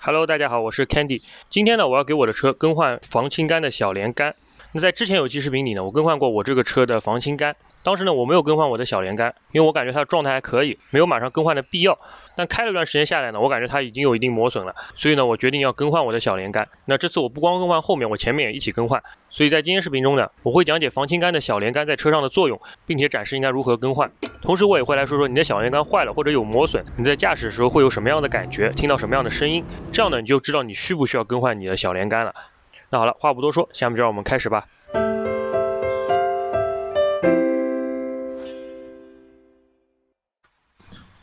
Hello，大家好，我是 Candy。今天呢，我要给我的车更换防倾杆的小连杆。那在之前有期视频里呢，我更换过我这个车的防倾杆。当时呢，我没有更换我的小连杆，因为我感觉它的状态还可以，没有马上更换的必要。但开了一段时间下来呢，我感觉它已经有一定磨损了，所以呢，我决定要更换我的小连杆。那这次我不光更换后面，我前面也一起更换。所以在今天视频中呢，我会讲解防倾杆的小连杆在车上的作用，并且展示应该如何更换。同时，我也会来说说你的小连杆坏了或者有磨损，你在驾驶的时候会有什么样的感觉，听到什么样的声音，这样呢，你就知道你需不需要更换你的小连杆了。那好了，话不多说，下面就让我们开始吧。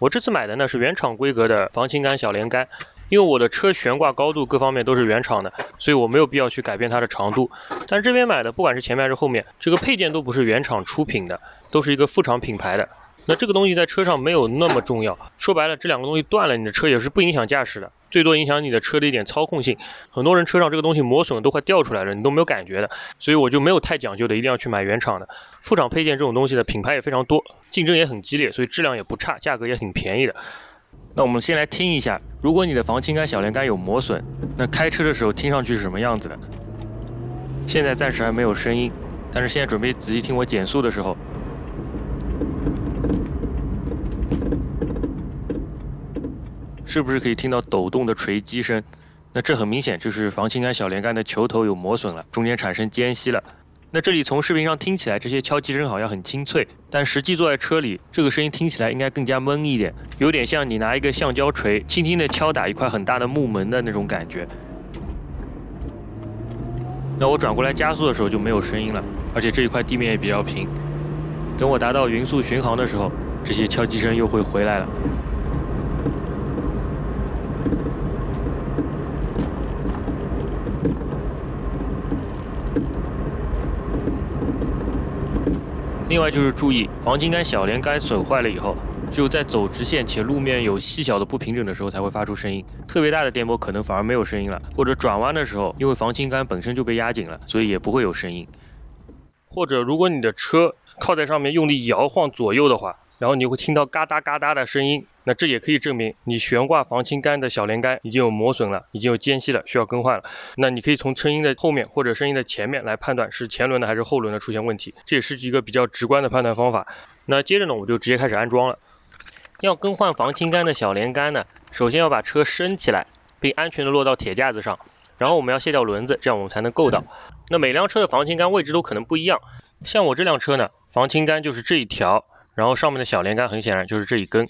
我这次买的呢是原厂规格的防倾杆小连杆，因为我的车悬挂高度各方面都是原厂的，所以我没有必要去改变它的长度。但是这边买的，不管是前面还是后面，这个配件都不是原厂出品的，都是一个副厂品牌的。那这个东西在车上没有那么重要，说白了，这两个东西断了，你的车也是不影响驾驶的，最多影响你的车的一点操控性。很多人车上这个东西磨损都快掉出来了，你都没有感觉的，所以我就没有太讲究的，一定要去买原厂的。副厂配件这种东西的品牌也非常多，竞争也很激烈，所以质量也不差，价格也挺便宜的。那我们先来听一下，如果你的防倾杆小连杆有磨损，那开车的时候听上去是什么样子的？现在暂时还没有声音，但是现在准备仔细听我减速的时候，是不是可以听到抖动的锤击声？那这很明显就是防倾杆小连杆的球头有磨损了，中间产生间隙了。那这里从视频上听起来，这些敲击声好像很清脆，但实际坐在车里，这个声音听起来应该更加闷一点，有点像你拿一个橡胶锤轻轻地敲打一块很大的木门的那种感觉。那我转过来加速的时候就没有声音了，而且这一块地面也比较平。等我达到匀速巡航的时候，这些敲击声又会回来了。另外就是注意，防倾杆小连杆损坏了以后，只有在走直线且路面有细小的不平整的时候才会发出声音，特别大的颠簸可能反而没有声音了，或者转弯的时候，因为防倾杆本身就被压紧了，所以也不会有声音。或者如果你的车靠在上面用力摇晃左右的话，然后你会听到嘎哒嘎哒的声音，那这也可以证明你悬挂防倾杆的小连杆已经有磨损了，已经有间隙了，需要更换了。那你可以从声音的后面或者声音的前面来判断是前轮的还是后轮的出现问题，这也是一个比较直观的判断方法。那接着呢，我就直接开始安装了。要更换防倾杆的小连杆呢，首先要把车升起来，并安全的落到铁架子上，然后我们要卸掉轮子，这样我们才能够到。那每辆车的防倾杆位置都可能不一样，像我这辆车呢，防倾杆就是这一条，然后上面的小连杆很显然就是这一根。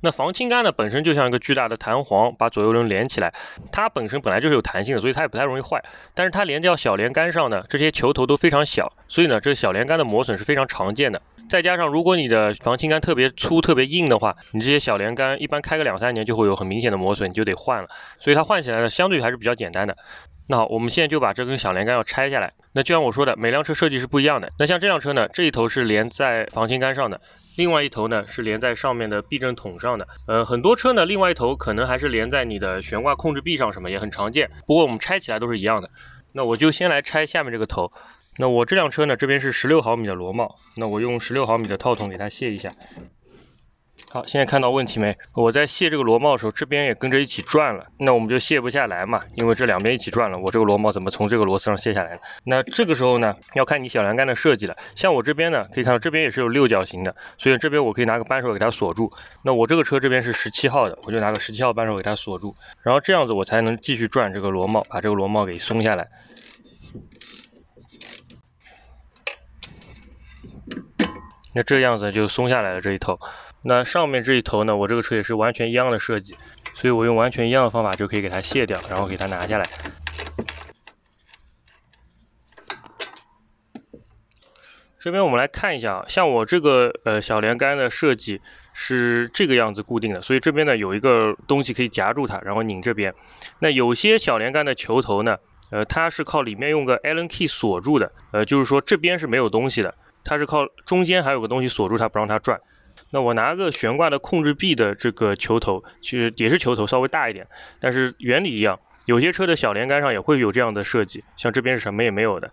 那防倾杆呢本身就像一个巨大的弹簧，把左右轮连起来，它本来就是有弹性的，所以它也不太容易坏。但是它连到小连杆上呢，这些球头都非常小，所以呢，这小连杆的磨损是非常常见的。再加上如果你的防倾杆特别粗、特别硬的话，你这些小连杆一般开个2-3年就会有很明显的磨损，你就得换了。所以它换起来呢，相对还是比较简单的。那好，我们现在就把这根小连杆要拆下来。那就像我说的，每辆车设计是不一样的。那像这辆车呢，这一头是连在防倾杆上的，另外一头呢是连在上面的避震筒上的。很多车呢，另外一头可能还是连在你的悬挂控制臂上，什么也很常见。不过我们拆起来都是一样的。那我就先来拆下面这个头。那我这辆车呢，这边是16毫米的螺帽，那我用16毫米的套筒给它卸一下。好，现在看到问题没？我在卸这个螺帽的时候，这边也跟着一起转了，那我们就卸不下来嘛，因为这两边一起转了，我这个螺帽怎么从这个螺丝上卸下来呢？那这个时候呢，要看你小连杆的设计了。像我这边呢，可以看到这边也是有6角形的，所以这边我可以拿个扳手给它锁住。那我这个车这边是17号的，我就拿个17号扳手给它锁住，然后这样子我才能继续转这个螺帽，把这个螺帽给松下来。那这样子就松下来了这一头。那上面这一头呢，我这个车也是完全一样的设计，所以我用完全一样的方法就可以给它卸掉，然后给它拿下来。这边我们来看一下啊，像我这个小连杆的设计是这个样子固定的，所以这边呢有一个东西可以夹住它，然后拧这边。那有些小连杆的球头呢，它是靠里面用个 Allen key 锁住的，就是说这边是没有东西的，它是靠中间还有个东西锁住它，不让它转。那我拿个悬挂的控制臂的这个球头，其实也是球头，稍微大一点，但是原理一样，有些车的小连杆上也会有这样的设计，像这边是什么也没有的。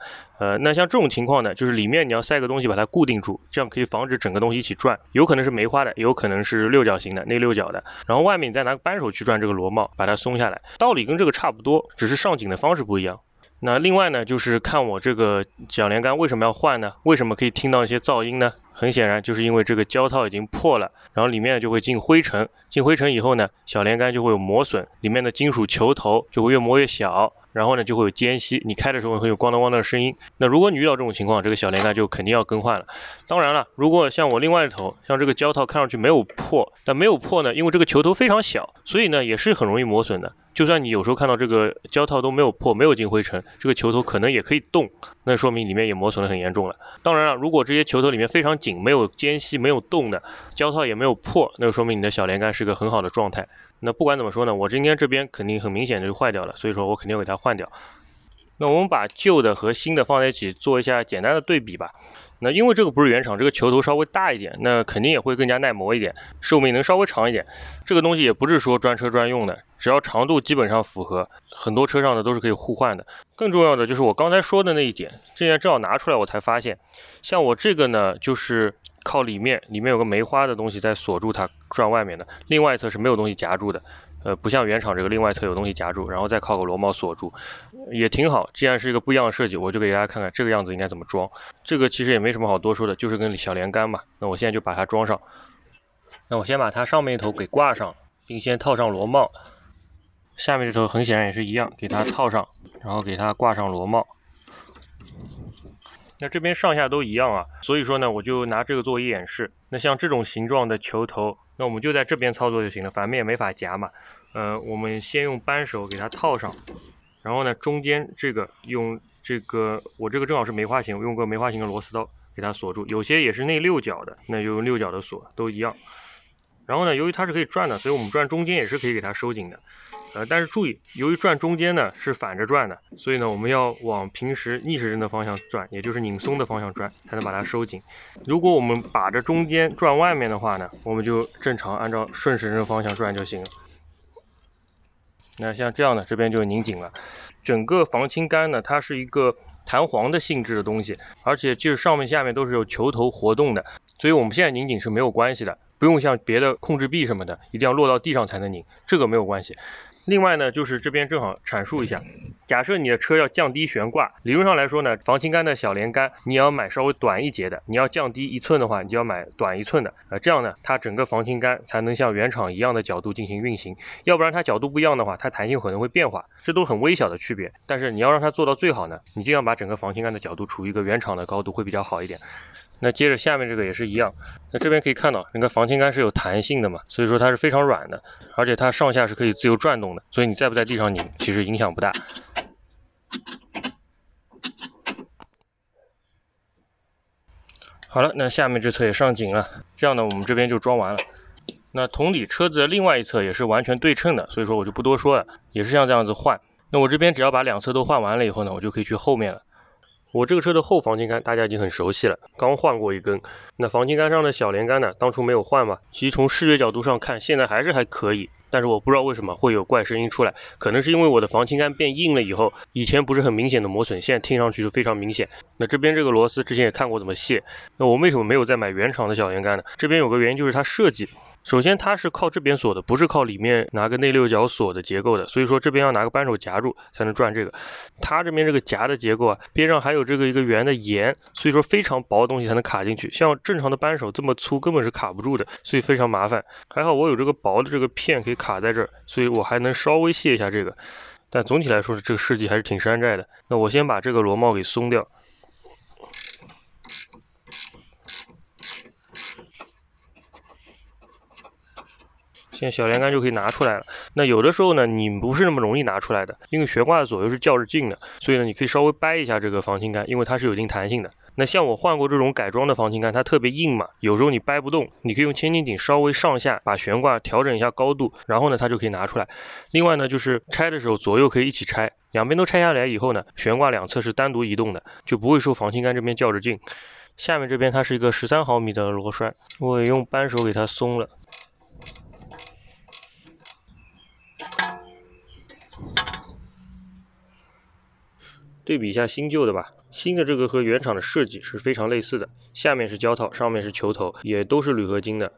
那像这种情况呢，就是里面你要塞个东西把它固定住，这样可以防止整个东西一起转，有可能是梅花的，有可能是六角形的内六角的。然后外面你再拿个扳手去转这个螺帽，把它松下来，道理跟这个差不多，只是上紧的方式不一样。那另外呢，就是看我这个小连杆为什么要换呢？为什么可以听到一些噪音呢？很显然就是因为这个胶套已经破了，然后里面就会进灰尘，进灰尘以后呢，小连杆就会有磨损，里面的金属球头就会越磨越小，然后呢就会有间隙，你开的时候会有咣当咣当的声音。那如果你遇到这种情况，这个小连杆就肯定要更换了。当然了，如果像我另外一头，像这个胶套看上去没有破，但没有破呢，因为这个球头非常小，所以呢也是很容易磨损的。就算你有时候看到这个胶套都没有破，没有进灰尘，这个球头可能也可以动，那说明里面也磨损得很严重了。当然了，如果这些球头里面非常紧，没有间隙，没有动的，胶套也没有破，那就说明你的小连杆是个很好的状态。那不管怎么说呢，我今天这边肯定很明显的就坏掉了，所以说我肯定要给它换掉。那我们把旧的和新的放在一起做一下简单的对比吧。那因为这个不是原厂，这个球头稍微大一点，那肯定也会更加耐磨一点，寿命能稍微长一点。这个东西也不是说专车专用的，只要长度基本上符合，很多车上的都是可以互换的。更重要的就是我刚才说的那一点，这件正好拿出来我才发现，像我这个呢，就是靠里面有个梅花的东西在锁住它转外面的，另外一侧是没有东西夹住的。不像原厂这个另外侧有东西夹住，然后再靠个螺帽锁住，也挺好。既然是一个不一样的设计，我就给大家看看这个样子应该怎么装。这个其实也没什么好多说的，就是根小连杆嘛。那我现在就把它装上。那我先把它上面一头给挂上，并先套上螺帽。下面这头很显然也是一样，给它套上，然后给它挂上螺帽。那这边上下都一样啊，所以说呢，我就拿这个作为演示。那像这种形状的球头，那我们就在这边操作就行了，反面也没法夹嘛。我们先用扳手给它套上，然后呢，中间这个用这个，我这个正好是梅花形，我用个梅花形的螺丝刀给它锁住。有些也是内六角的，那就用六角的锁，都一样。然后呢，由于它是可以转的，所以我们转中间也是可以给它收紧的。但是注意，由于转中间呢是反着转的，所以呢我们要往平时逆时针的方向转，也就是拧松的方向转，才能把它收紧。如果我们把着中间转外面的话呢，我们就正常按照顺时针的方向转就行了。那像这样呢，这边就拧紧了。整个防倾杆呢，它是一个弹簧的性质的东西，而且就是上面下面都是有球头活动的，所以我们现在拧紧是没有关系的，不用像别的控制臂什么的，一定要落到地上才能拧，这个没有关系。另外呢，就是这边正好阐述一下，假设你的车要降低悬挂，理论上来说呢，防倾杆的小连杆你要买稍微短一截的，你要降低1寸的话，你就要买短1寸的，这样呢，它整个防倾杆才能像原厂一样的角度进行运行，要不然它角度不一样的话，它弹性可能会变化，这都很微小的区别。但是你要让它做到最好呢，你尽量把整个防倾杆的角度处于一个原厂的高度会比较好一点。那接着下面这个也是一样，那这边可以看到整个防倾杆是有弹性的嘛，所以说它是非常软的，而且它上下是可以自由转动的，所以你在不在地上拧其实影响不大。好了，那下面这侧也上紧了，这样呢我们这边就装完了。那同理，车子的另外一侧也是完全对称的，所以说我就不多说了，也是像这样子换。那我这边只要把两侧都换完了以后呢，我就可以去后面了。我这个车的后防倾杆大家已经很熟悉了，刚换过一根。那防倾杆上的小连杆呢，当初没有换嘛，其实从视觉角度上看，现在还可以。但是我不知道为什么会有怪声音出来，可能是因为我的防倾杆变硬了以后，以前不是很明显的磨损，现在听上去就非常明显。那这边这个螺丝之前也看过怎么卸，那我为什么没有再买原厂的小连杆呢？这边有个原因就是它设计。首先它是靠这边锁的，不是靠里面拿个内六角锁的结构的，所以说这边要拿个扳手夹住才能转这个。它这边这个夹的结构啊，边上还有这个一个圆的沿，所以说非常薄的东西才能卡进去，像正常的扳手这么粗根本是卡不住的，所以非常麻烦。还好我有这个薄的这个片可以卡在这儿，所以我还能稍微卸一下这个。但总体来说这个设计还是挺山寨的。那我先把这个螺帽给松掉。现在小连杆就可以拿出来了。那有的时候呢，你不是那么容易拿出来的，因为悬挂的左右是较着劲的，所以呢，你可以稍微掰一下这个防倾杆，因为它是有一定弹性的。那像我换过这种改装的防倾杆，它特别硬嘛，有时候你掰不动，你可以用千斤顶稍微上下把悬挂调整一下高度，然后呢，它就可以拿出来。另外呢，就是拆的时候左右可以一起拆，两边都拆下来以后呢，悬挂两侧是单独移动的，就不会受防倾杆这边较着劲。下面这边它是一个13毫米的螺栓，我也用扳手给它松了。对比一下新旧的吧。新的这个和原厂的设计是非常类似的，下面是胶套，上面是球头，也都是铝合金的。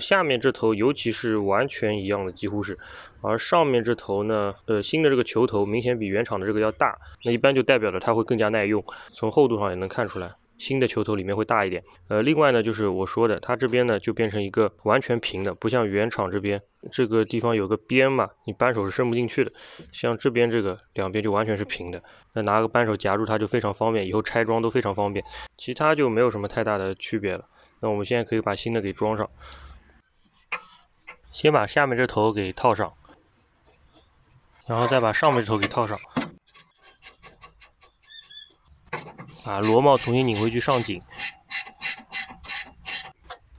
下面这头尤其是完全一样的，几乎是，而上面这头呢，新的这个球头明显比原厂的这个要大，那一般就代表着它会更加耐用，从厚度上也能看出来。新的球头里面会大一点，另外呢，就是我说的，它这边呢就变成一个完全平的，不像原厂这边这个地方有个边嘛，你扳手是伸不进去的，像这边这个两边就完全是平的，那拿个扳手夹住它就非常方便，以后拆装都非常方便，其他就没有什么太大的区别了。那我们现在可以把新的给装上，先把下面这头给套上，然后再把上面这头给套上。把螺帽重新拧回去上紧，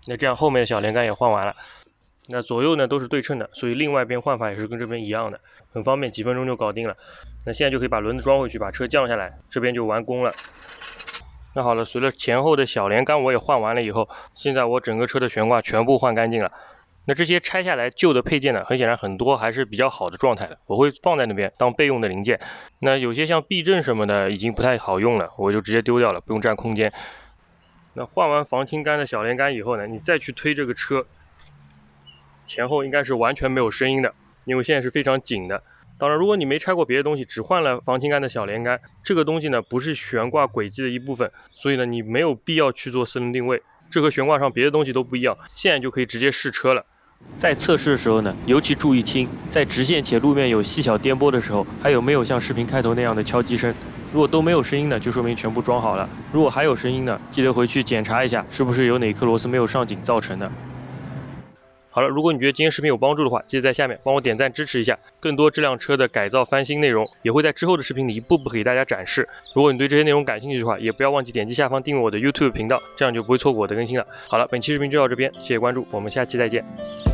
那这样后面的小连杆也换完了。那左右呢都是对称的，所以另外一边换法也是跟这边一样的，很方便，几分钟就搞定了。那现在就可以把轮子装回去，把车降下来，这边就完工了。那好了，随着前后的小连杆我也换完了以后，现在我整个车的悬挂全部换干净了。那这些拆下来旧的配件呢，很显然很多还是比较好的状态的，我会放在那边当备用的零件。那有些像避震什么的已经不太好用了，我就直接丢掉了，不用占空间。那换完防倾杆的小连杆以后呢，你再去推这个车，前后应该是完全没有声音的，因为现在是非常紧的。当然，如果你没拆过别的东西，只换了防倾杆的小连杆，这个东西呢不是悬挂轨迹的一部分，所以呢你没有必要去做4轮定位，这和悬挂上别的东西都不一样。现在就可以直接试车了。在测试的时候呢，尤其注意听，在直线且路面有细小颠簸的时候，还有没有像视频开头那样的敲击声。如果都没有声音呢，就说明全部装好了。如果还有声音呢，记得回去检查一下，是不是有哪颗螺丝没有上紧造成的。好了，如果你觉得今天视频有帮助的话，记得在下面帮我点赞支持一下。更多这辆车的改造翻新内容，也会在之后的视频里一步步给大家展示。如果你对这些内容感兴趣的话，也不要忘记点击下方订阅我的 YouTube 频道，这样就不会错过我的更新了。好了，本期视频就到这边，谢谢关注，我们下期再见。